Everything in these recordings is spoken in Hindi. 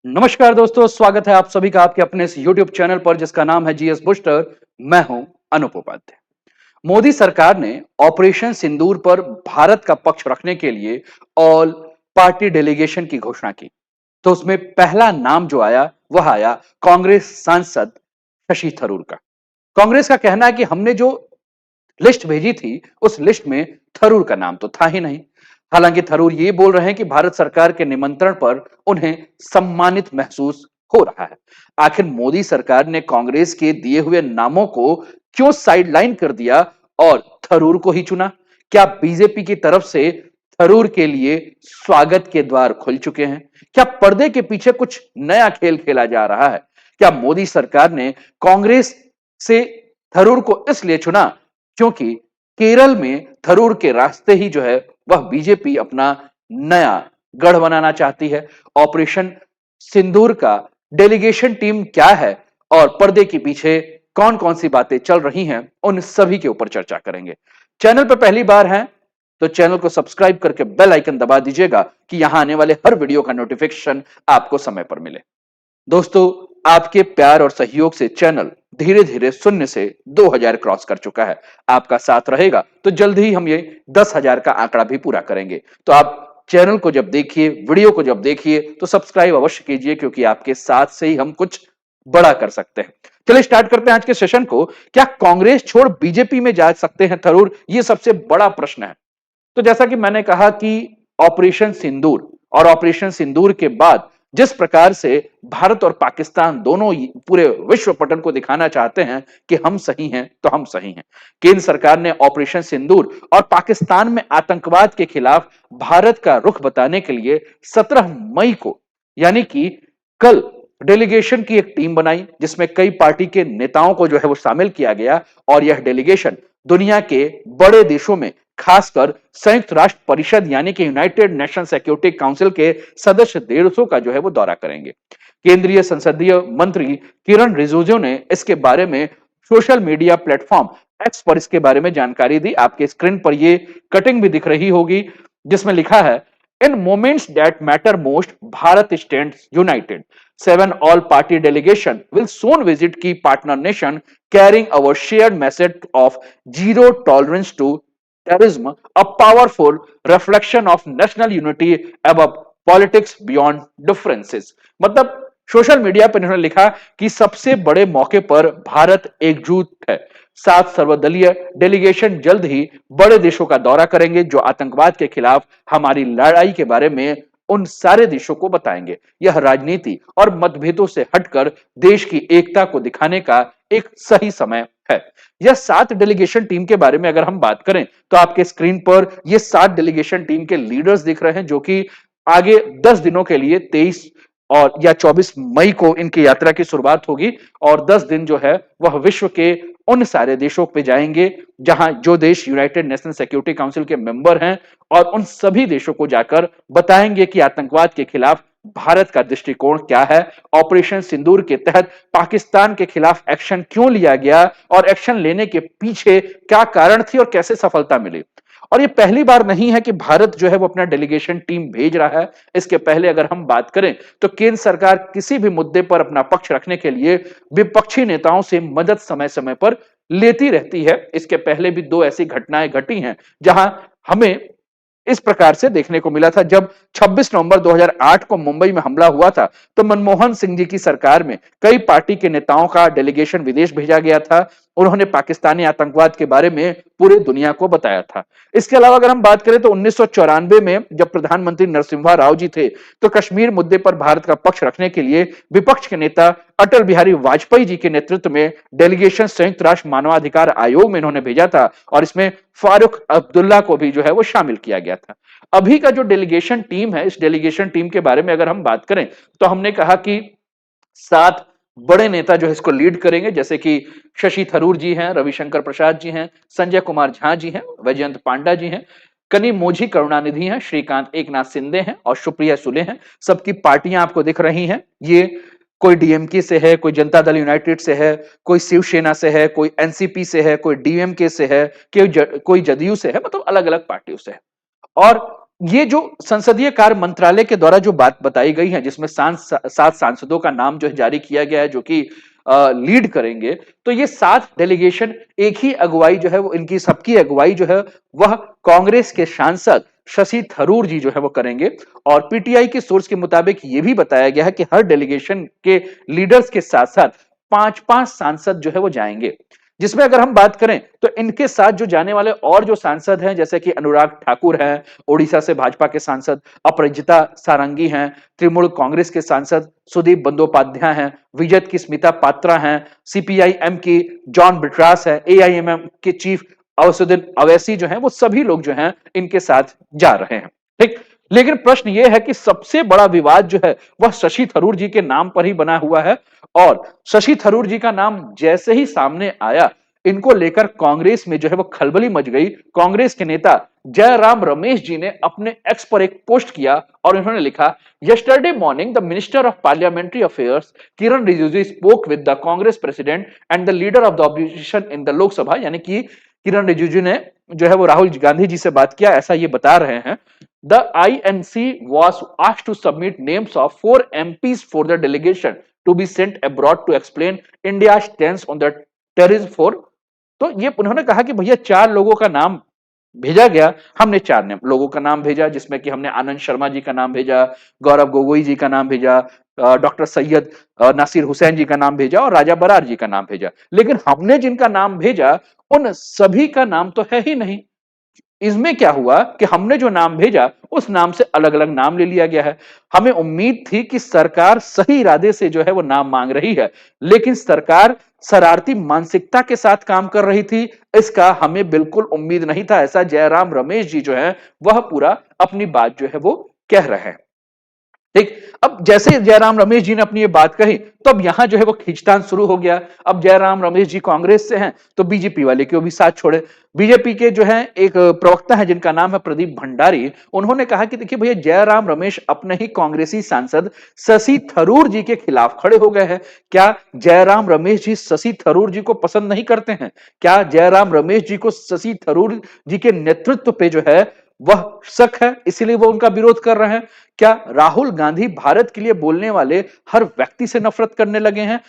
नमस्कार दोस्तों, स्वागत है आप सभी का आपके अपने इस YouTube चैनल पर जिसका नाम है जीएस बूस्टर। मैं हूं अनूप उपाध्याय। मोदी सरकार ने ऑपरेशन सिंदूर पर भारत का पक्ष रखने के लिए ऑल पार्टी डेलीगेशन की घोषणा की। तो उसमें पहला नाम जो आया वह आया कांग्रेस सांसद शशि थरूर का। कांग्रेस का कहना है कि हमने जो लिस्ट भेजी थी उस लिस्ट में थरूर का नाम तो था ही नहीं। हालांकि थरूर ये बोल रहे हैं कि भारत सरकार के निमंत्रण पर उन्हें सम्मानित महसूस हो रहा है। आखिर मोदी सरकार ने कांग्रेस के दिए हुए नामों को क्यों साइडलाइन कर दिया और थरूर को ही चुना? क्या बीजेपी की तरफ से थरूर के लिए स्वागत के द्वार खुल चुके हैं? क्या पर्दे के पीछे कुछ नया खेल खेला जा रहा है? क्या मोदी सरकार ने कांग्रेस से थरूर को इसलिए चुना क्योंकि केरल में थरूर के रास्ते ही जो है वह बीजेपी अपना नया गढ़ बनाना चाहती है। ऑपरेशन सिंदूर का डेलीगेशन टीम क्या है और पर्दे के पीछे कौन कौन सी बातें चल रही हैं, उन सभी के ऊपर चर्चा करेंगे। चैनल पर पहली बार हैं तो चैनल को सब्सक्राइब करके बेल आइकन दबा दीजिएगा कि यहां आने वाले हर वीडियो का नोटिफिकेशन आपको समय पर मिले। दोस्तों, आपके प्यार और सहयोग से चैनल धीरे धीरे शून्य से 2000 क्रॉस कर चुका है। आपका साथ रहेगा तो जल्द ही हम ये 10,000 का आंकड़ा भी पूरा करेंगे। तो आप चैनल को जब देखिए, वीडियो को जब देखिए तो सब्सक्राइब अवश्य कीजिए क्योंकि आपके साथ से ही हम कुछ बड़ा कर सकते हैं। चलिए स्टार्ट करते हैं आज के सेशन को। क्या कांग्रेस छोड़ बीजेपी में जा सकते हैं थरूर? ये सबसे बड़ा प्रश्न है। तो जैसा कि मैंने कहा कि ऑपरेशन सिंदूर और ऑपरेशन सिंदूर के बाद जिस प्रकार से भारत और पाकिस्तान दोनों ही पूरे विश्व पटल को दिखाना चाहते हैं कि हम सही हैं तो हम सही हैं। केंद्र सरकार ने ऑपरेशन सिंदूर और पाकिस्तान में आतंकवाद के खिलाफ भारत का रुख बताने के लिए 17 मई को यानी कि कल डेलीगेशन की एक टीम बनाई जिसमें कई पार्टी के नेताओं को जो है वो शामिल किया गया। और यह डेलीगेशन दुनिया के बड़े देशों में खासकर संयुक्त राष्ट्र परिषद यानी कि यूनाइटेड नेशन सिक्योरिटी काउंसिल के सदस्य देशों का जो है वो दौरा करेंगे। केंद्रीय संसदीय मंत्री किरण रिजिजू ने इसके बारे में सोशल मीडिया प्लेटफॉर्म एक्स पर इसके बारे में जानकारी दी। आपके स्क्रीन पर ये कटिंग भी दिख रही होगी जिसमें लिखा है, in moments that matter most Bharat stands United. 7 all party delegation will soon visit key partner nation carrying our shared message of zero tolerance to terrorism, a powerful reflection of national unity above politics beyond differences। मतलब सोशल मीडिया पर इन्होंने लिखा कि सबसे बड़े मौके पर भारत एकजुट है। 7 सर्वदलीय डेलीगेशन जल्द ही बड़े देशों का दौरा करेंगे जो आतंकवाद के खिलाफ हमारी लड़ाई के बारे में उन सारे देशों को बताएंगे। यह राजनीति और मतभेदों से हटकर देश की एकता को दिखाने का एक सही समय है। यह 7 डेलीगेशन टीम के बारे में अगर हम बात करें तो आपके स्क्रीन पर ये 7 डेलीगेशन टीम के लीडर्स दिख रहे हैं जो कि आगे 10 दिनों के लिए 23 और या 24 मई को इनकी यात्रा की शुरुआत होगी और 10 दिन जो है वह विश्व के उन सारे देशों पे जाएंगे जहां जो देश यूनाइटेड नेशन सिक्योरिटी काउंसिल के मेंबर हैं और उन सभी देशों को जाकर बताएंगे कि आतंकवाद के खिलाफ भारत का दृष्टिकोण क्या है, ऑपरेशन सिंदूर के तहत पाकिस्तान के खिलाफ एक्शन क्यों लिया गया और एक्शन लेने के पीछे क्या कारण थी और कैसे सफलता मिली। और ये पहली बार नहीं है कि भारत जो है वो अपना डेलीगेशन टीम भेज रहा है। इसके पहले अगर हम बात करें तो केंद्र सरकार किसी भी मुद्दे पर अपना पक्ष रखने के लिए विपक्षी नेताओं से मदद समय समय पर लेती रहती है। इसके पहले भी 2 ऐसी घटनाएं घटी हैं जहां हमें इस प्रकार से देखने को मिला था। जब 26 नवंबर 2008 को मुंबई में हमला हुआ था तो मनमोहन सिंह जी की सरकार में कई पार्टी के नेताओं का डेलीगेशन विदेश भेजा गया था। उन्होंने पाकिस्तानी आतंकवाद के बारे में पूरे दुनिया को बताया था। इसके अलावा अगर हम बात करें तो 1994 में जब प्रधानमंत्री नरसिम्हा राव जी थे तो कश्मीर मुद्दे पर भारत का पक्ष रखने के लिए विपक्ष के नेता अटल बिहारी वाजपेयी जी के नेतृत्व में डेलीगेशन संयुक्त राष्ट्र मानवाधिकार आयोग में इन्होंने भेजा था और इसमें फारूक अब्दुल्ला को भी जो है वो शामिल किया गया था। अभी का जो डेलीगेशन टीम है, इस डेलीगेशन टीम के बारे में अगर हम बात करें तो हमने कहा कि 7 बड़े नेता जो है इसको लीड करेंगे जैसे कि शशि थरूर जी हैं, रविशंकर प्रसाद जी हैं, संजय कुमार झा जी हैं, वैजयंत पांडा जी हैं, कनिमोझी करुणानिधि हैं, श्रीकांत एकनाथ शिंदे हैं और सुप्रिया सुले हैं। सबकी पार्टियां आपको दिख रही हैं। ये कोई डीएमके से है, कोई जनता दल यूनाइटेड से है, कोई शिवसेना से है, कोई एनसीपी से है, कोई डीएमके से है, कोई जदयू से है, मतलब अलग अलग पार्टियों से है। और ये जो संसदीय कार्य मंत्रालय के द्वारा जो बात बताई गई है, जिसमें 7 सांसदों का नाम जो है जारी किया गया है, जो कि लीड करेंगे, तो ये 7 डेलीगेशन एक ही अगुवाई जो है वो इनकी सबकी अगुवाई जो है वह कांग्रेस के सांसद शशि थरूर जी जो है वो करेंगे। और पीटीआई की सोर्स के मुताबिक ये भी बताया गया है कि हर डेलीगेशन के लीडर्स के साथ साथ 5-5 सांसद जो है वो जाएंगे। जिसमें अगर हम बात करें तो इनके साथ जो जाने वाले और जो सांसद हैं, जैसे कि अनुराग ठाकुर हैं, ओडिशा से भाजपा के सांसद, अपराजिता सारंगी हैं, तृणमूल कांग्रेस के सांसद सुदीप बंदोपाध्याय हैं, विजत की स्मिता पात्रा हैं, सीपीआईएम की जॉन ब्रिट्रास है, एआईएमएम के चीफ असदुद्दीन अवैसी जो हैं, वो सभी लोग जो हैं इनके साथ जा रहे हैं। ठीक। लेकिन प्रश्न यह है कि सबसे बड़ा विवाद जो है वह शशि थरूर जी के नाम पर ही बना हुआ है। और शशि थरूर जी का नाम जैसे ही सामने आया, इनको लेकर कांग्रेस में जो है वो खलबली मच गई। कांग्रेस के नेता जयराम रमेश जी ने अपने एक्स पर एक पोस्ट किया और इन्होंने लिखा, yesterday morning the minister of parliamentary affairs Kiran Rijiju spoke with the Congress president and the leader of the opposition in the Lok Sabha. यानी कि किरण रिजिजू ने जो है वो राहुल गांधी जी से बात किया, ऐसा ये बता रहे हैं। The INC was asked to submit names of 4 MPs for the delegation to be sent abroad to explain India's stance on the terrorism for। तो ये उन्होंने कहा कि भैया 4 लोगों का नाम भेजा गया, हमने 4 लोगों का नाम भेजा, जिसमें कि हमने आनंद शर्मा जी का नाम भेजा, गौरव गोगोई जी का नाम भेजा, डॉक्टर सैयद नासिर हुसैन जी का नाम भेजा और राजा बरार जी का नाम भेजा। लेकिन हमने जिनका नाम भेजा उन सभी का नाम तो है ही नहीं। इसमें क्या हुआ कि हमने जो नाम भेजा उस नाम से अलग अलग नाम ले लिया गया है। हमें उम्मीद थी कि सरकार सही इरादे से जो है वो नाम मांग रही है, लेकिन सरकार शरारती मानसिकता के साथ काम कर रही थी, इसका हमें बिल्कुल उम्मीद नहीं था। ऐसा जयराम रमेश जी जो है वह पूरा अपनी बात जो है वो कह रहे हैं। ठीक। अब जैसे जयराम रमेश जी ने अपनी ये बात कही, तो अब यहां जो है वो खींचतान शुरू हो गया। अब जयराम रमेश जी कांग्रेस से हैं, तो बीजेपी वाले क्यों भी साथ छोड़े। बीजेपी के जो है एक प्रवक्ता है जिनका नाम है प्रदीप भंडारी, उन्होंने कहा कि देखिए भैया, जयराम रमेश अपने ही कांग्रेसी सांसद शशि थरूर जी के खिलाफ खड़े हो गए हैं। क्या जयराम रमेश जी शशि थरूर जी को पसंद नहीं करते हैं? क्या जयराम रमेश जी को शशि थरूर जी के नेतृत्व पे जो है वह शक है, इसीलिए वो उनका विरोध कर रहे हैं? क्या राहुल गांधी भारत के लिए बोलने वाले हर व्यक्ति से नफरत करने लगे हैं?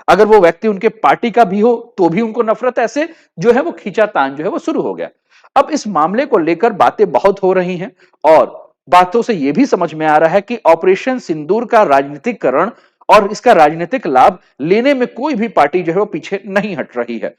अगर वो व्यक्ति उनके पार्टी का भी हो तो भी उनको नफरत, ऐसे जो है वो खींचातान जो है वो शुरू हो गया। अब इस मामले को लेकर बातें बहुत हो रही हैं और बातों से यह भी समझ में आ रहा है कि ऑपरेशन सिंदूर का राजनीतिकरण और इसका राजनीतिक लाभ लेने में कोई भी पार्टी जो है वो पीछे नहीं हट रही है।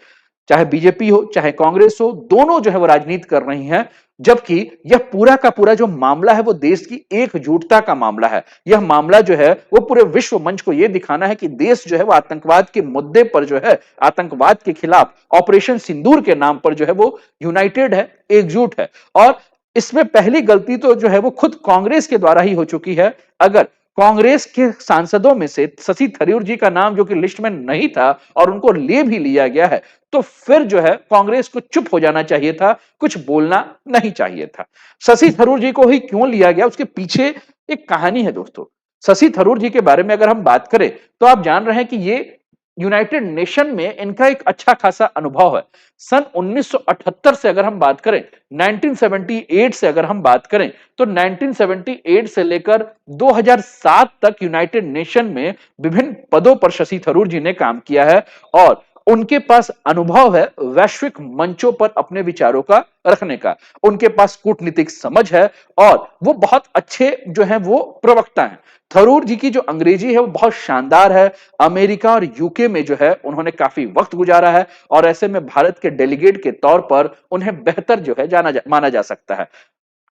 चाहे बीजेपी हो चाहे कांग्रेस हो, दोनों जो है वो राजनीति कर रही हैं। जबकि यह पूरा का पूरा जो मामला है वो देश की एकजुटता का मामला है। यह मामला जो है वो पूरे विश्व मंच को यह दिखाना है कि देश जो है वो आतंकवाद के मुद्दे पर जो है, आतंकवाद के खिलाफ ऑपरेशन सिंदूर के नाम पर जो है वो यूनाइटेड है, एकजुट है। और इसमें पहली गलती तो जो है वो खुद कांग्रेस के द्वारा ही हो चुकी है। अगर कांग्रेस के सांसदों में से शशि थरूर जी का नाम जो कि लिस्ट में नहीं था और उनको ले भी लिया गया है, तो फिर जो है कांग्रेस को चुप हो जाना चाहिए था, कुछ बोलना नहीं चाहिए था। शशि थरूर जी को ही क्यों लिया गया, उसके पीछे एक कहानी है दोस्तों। शशि थरूर जी के बारे में अगर हम बात करें तो आप जान रहे हैं कि ये यूनाइटेड नेशन में इनका एक अच्छा खासा अनुभव है। सन 1978 से अगर हम बात करें, 1978 से अगर हम बात करें, तो 1978 से लेकर 2007 तक यूनाइटेड नेशन में विभिन्न पदों पर शशि थरूर जी ने काम किया है और उनके पास अनुभव है वैश्विक मंचों पर अपने विचारों का रखने का। उनके पास कूटनीतिक समझ है और वो बहुत अच्छे जो हैं वो प्रवक्ता हैं। थरूर जी की जो अंग्रेजी है वो बहुत शानदार है। अमेरिका और यूके में जो है उन्होंने काफी वक्त गुजारा है और ऐसे में भारत के डेलीगेट के तौर पर उन्हें बेहतर जो है माना जा सकता है।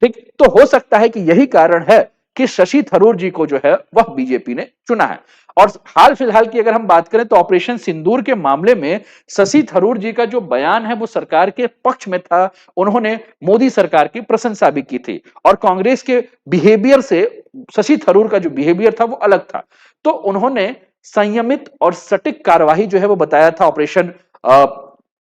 ठीक। तो हो सकता है कि यही कारण है कि शशि थरूर जी को जो है वह बीजेपी ने चुना है। और हाल फिलहाल की अगर हम बात करें तो ऑपरेशन सिंदूर के मामले में शशि थरूर जी का जो बयान है वो सरकार के पक्ष में था। उन्होंने मोदी सरकार की प्रशंसा भी की थी और कांग्रेस के बिहेवियर से शशि थरूर का जो बिहेवियर था वो अलग था। तो उन्होंने संयमित और सटीक कार्यवाही जो है वो बताया था ऑपरेशन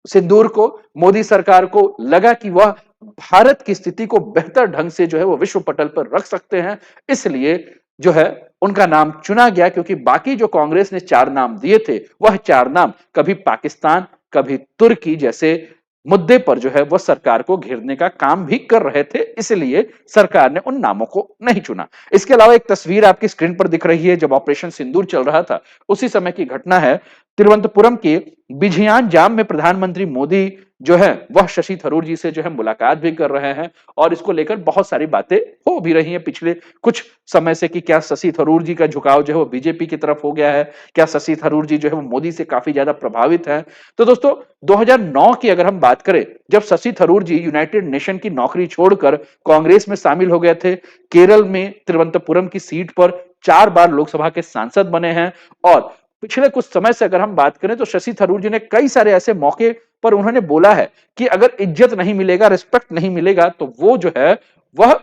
सिंदूर को। मोदी सरकार को लगा कि वह भारत की स्थिति को बेहतर ढंग से जो है वो विश्व पटल पर रख सकते हैं, इसलिए जो है उनका नाम चुना गया। क्योंकि बाकी जो कांग्रेस ने 4 नाम दिए थे वह 4 नाम कभी पाकिस्तान, कभी तुर्की जैसे मुद्दे पर जो है वह सरकार को घेरने का काम भी कर रहे थे, इसलिए सरकार ने उन नामों को नहीं चुना। इसके अलावा एक तस्वीर आपकी स्क्रीन पर दिख रही है जब ऑपरेशन सिंदूर चल रहा था, उसी समय की घटना है। तिरुवनंतपुरम के बिझियान जाम में प्रधानमंत्री मोदी जो है वह शशि थरूर जी से जो है मुलाकात भी कर रहे हैं और इसको लेकर बहुत सारी बातें हो भी रही हैं पिछले कुछ समय से कि क्या शशि थरूर जी का झुकाव जो है वो बीजेपी की तरफ हो गया है, क्या शशि थरूर जी जो है वो मोदी से काफी ज्यादा प्रभावित है। तो दोस्तों 2009 की अगर हम बात करें, जब शशि थरूर जी यूनाइटेड नेशन की नौकरी छोड़कर कांग्रेस में शामिल हो गए थे, केरल में तिरुवनंतपुरम की सीट पर 4 बार लोकसभा के सांसद बने हैं और पिछले कुछ समय से अगर हम बात करें तो शशि थरूर जी ने कई सारे ऐसे मौके पर उन्होंने बोला है कि अगर इज्जत नहीं मिलेगा, रिस्पेक्ट नहीं मिलेगा तो वो जो है वह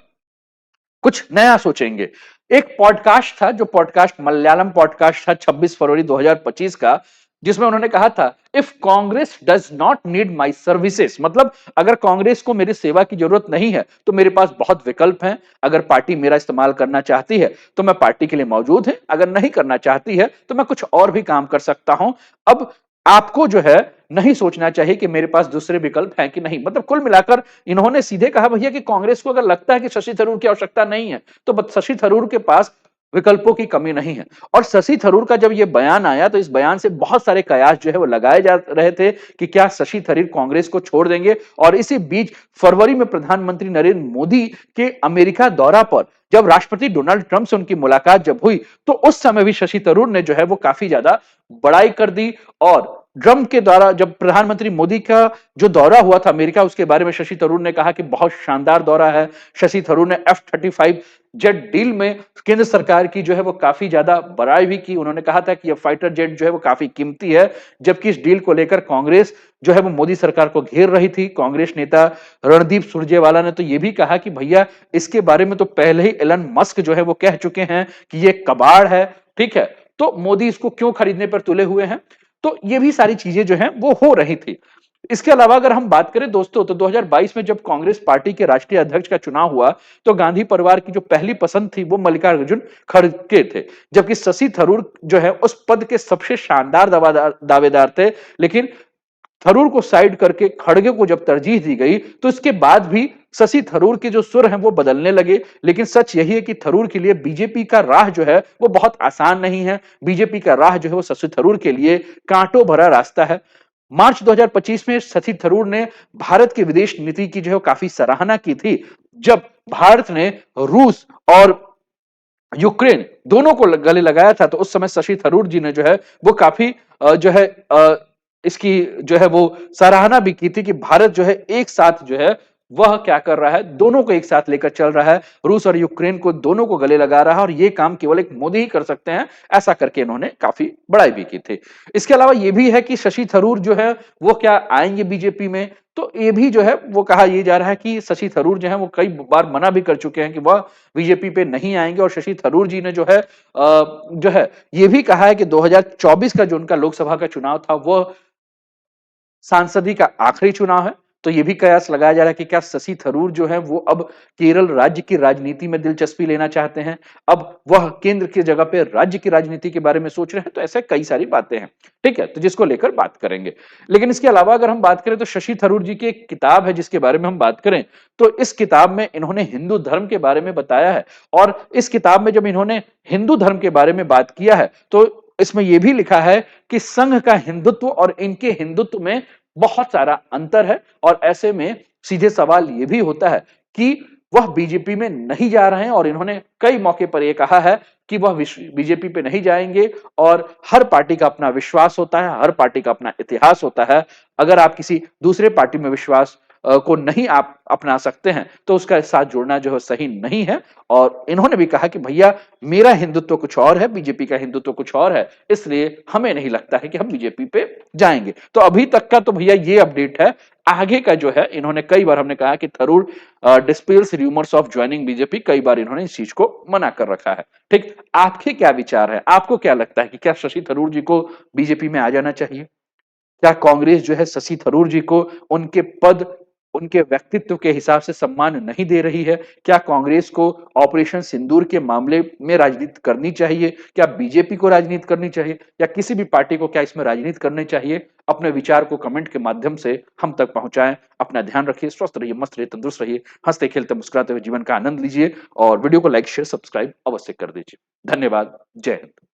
कुछ नया सोचेंगे। एक पॉडकास्ट था, जो पॉडकास्ट मलयालम पॉडकास्ट था 26 फरवरी 2025 का, जिसमें उन्होंने कहा था if Congress does not need my services, मतलब अगर कांग्रेस को मेरी सेवा की जरूरत नहीं है तो मेरे पास बहुत विकल्प हैं। अगर पार्टी मेरा इस्तेमाल करना चाहती है तो मैं पार्टी के लिए मौजूद है, अगर नहीं करना चाहती है तो मैं कुछ और भी काम कर सकता हूं। अब आपको जो है नहीं सोचना चाहिए कि मेरे पास दूसरे विकल्प हैं कि नहीं। मतलब कुल मिलाकर इन्होंने सीधे कहा भैया कि कांग्रेस को अगर लगता है कि शशि थरूर की आवश्यकता नहीं है तो शशि थरूर के पास विकल्पों की कमी नहीं है। और शशि थरूर का जब यह बयान आया तो इस बयान से बहुत सारे कयास जो है वो लगाए जा रहे थे कि क्या शशि थरूर कांग्रेस को छोड़ देंगे। और इसी बीच फरवरी में प्रधानमंत्री नरेंद्र मोदी के अमेरिका दौरा पर जब राष्ट्रपति डोनाल्ड ट्रंप से उनकी मुलाकात जब हुई तो उस समय भी शशि थरूर ने जो है वो काफी ज्यादा बड़ाई कर दी। और ट्रंप के द्वारा जब प्रधानमंत्री मोदी का जो दौरा हुआ था अमेरिका, उसके बारे में शशि थरूर ने कहा कि बहुत शानदार दौरा है। शशि थरूर ने F-35 जेट डील में केंद्र सरकार की जो है वो काफी ज्यादा बड़ाई भी की। उन्होंने कहा था कि यह फाइटर जेट जो है वो काफी कीमती है, जबकि इस डील को लेकर कांग्रेस जो है वो मोदी सरकार को घेर रही थी। कांग्रेस नेता रणदीप सुरजेवाला ने तो यह भी कहा कि भैया इसके बारे में तो पहले ही एलन मस्क जो है वो कह चुके हैं कि यह कबाड़ है, ठीक है, तो मोदी इसको क्यों खरीदने पर तुले हुए हैं। तो ये भी सारी चीजें जो हैं वो हो रही थी। इसके अलावा अगर हम बात करें दोस्तों तो 2022 में जब कांग्रेस पार्टी के राष्ट्रीय अध्यक्ष का चुनाव हुआ तो गांधी परिवार की जो पहली पसंद थी वो मल्लिकार्जुन खड़गे थे, जबकि शशि थरूर जो है उस पद के सबसे शानदार दावेदार थे। लेकिन थरूर को साइड करके खड़गे को जब तरजीह दी गई तो इसके बाद भी शशि थरूर के जो सुर हैं वो बदलने लगे। लेकिन सच यही है कि थरूर के लिए बीजेपी का राह जो है वो बहुत आसान नहीं है। बीजेपी का राह जो है वो शशि थरूर के लिए कांटों भरा रास्ता है। मार्च 2025 में शशि थरूर ने भारत की विदेश नीति की जो है काफी सराहना की थी, जब भारत ने रूस और यूक्रेन दोनों को गले लगाया था। तो उस समय शशि थरूर जी ने जो है वो काफी जो है इसकी जो है वो सराहना भी की थी कि भारत जो है एक साथ जो है वह क्या कर रहा है, दोनों को एक साथ लेकर चल रहा है, रूस और यूक्रेन को दोनों को गले लगा रहा है और ये काम केवल एक मोदी ही कर सकते हैं। ऐसा करके इन्होंने काफी बड़ाई भी की थी। इसके अलावा ये भी है कि शशि थरूर जो है वो क्या आएंगे बीजेपी में, तो ये भी जो है वो कहा यह जा रहा है कि शशि थरूर जो है वो कई बार मना भी कर चुके हैं कि वह बीजेपी पे नहीं आएंगे। और शशि थरूर जी ने जो है ये भी कहा है कि 2024 का जो उनका लोकसभा का चुनाव था वह सांसदी का आखिरी चुनाव है। तो यह भी कयास लगाया जा रहा है कि क्या शशि थरूर जो है वो अब केरल राज्य की राजनीति में दिलचस्पी लेना चाहते हैं, अब वह केंद्र की जगह पे राज्य की राजनीति के बारे में सोच रहे हैं। तो ऐसे कई सारी बातें हैं, ठीक है, तो जिसको लेकर बात करेंगे। लेकिन इसके अलावा अगर हम बात करें तो शशि थरूर जी की एक किताब है जिसके बारे में हम बात करें तो इस किताब में इन्होंने हिंदू धर्म के बारे में बताया है। और इस किताब में जब इन्होंने हिंदू धर्म के बारे में बात किया है तो इसमें यह भी लिखा है कि संघ का हिंदुत्व और इनके हिंदुत्व में बहुत सारा अंतर है। और ऐसे में सीधे सवाल यह भी होता है कि वह बीजेपी में नहीं जा रहे हैं और इन्होंने कई मौके पर यह कहा है कि वह बीजेपी पे नहीं जाएंगे। और हर पार्टी का अपना विश्वास होता है, हर पार्टी का अपना इतिहास होता है। अगर आप किसी दूसरे पार्टी में विश्वास को नहीं आप अपना सकते हैं तो उसका साथ जोड़ना जो है सही नहीं है। और इन्होंने भी कहा कि भैया मेरा हिंदुत्व कुछ और है, बीजेपी का हिंदुत्व कुछ और है, इसलिए हमें नहीं लगता है कि हम बीजेपी पे जाएंगे। तो अभी तक का तो भैया ये अपडेट है। आगे का जो है इन्होंने कई बार, हमने कहा कि Tharoor dispels rumours of joining BJP, कई बार इन्होंने इस चीज को मना कर रखा है। ठीक, आपके क्या विचार है, आपको क्या लगता है कि क्या शशि थरूर जी को बीजेपी में आ जाना चाहिए? क्या कांग्रेस जो है शशि थरूर जी को उनके पद उनके व्यक्तित्व के हिसाब से सम्मान नहीं दे रही है? क्या कांग्रेस को ऑपरेशन सिंदूर के मामले में राजनीति करनी चाहिए? क्या बीजेपी को राजनीति करनी चाहिए या किसी भी पार्टी को क्या इसमें राजनीति करनी चाहिए? अपने विचार को कमेंट के माध्यम से हम तक पहुंचाएं। अपना ध्यान रखिए, स्वस्थ रहिए, मस्त रहिए, तंदुरुस्त रहिए, हंसते खेलते मुस्कुराते हुए जीवन का आनंद लीजिए और वीडियो को लाइक शेयर सब्सक्राइब अवश्य कर दीजिए। धन्यवाद। जय हिंद।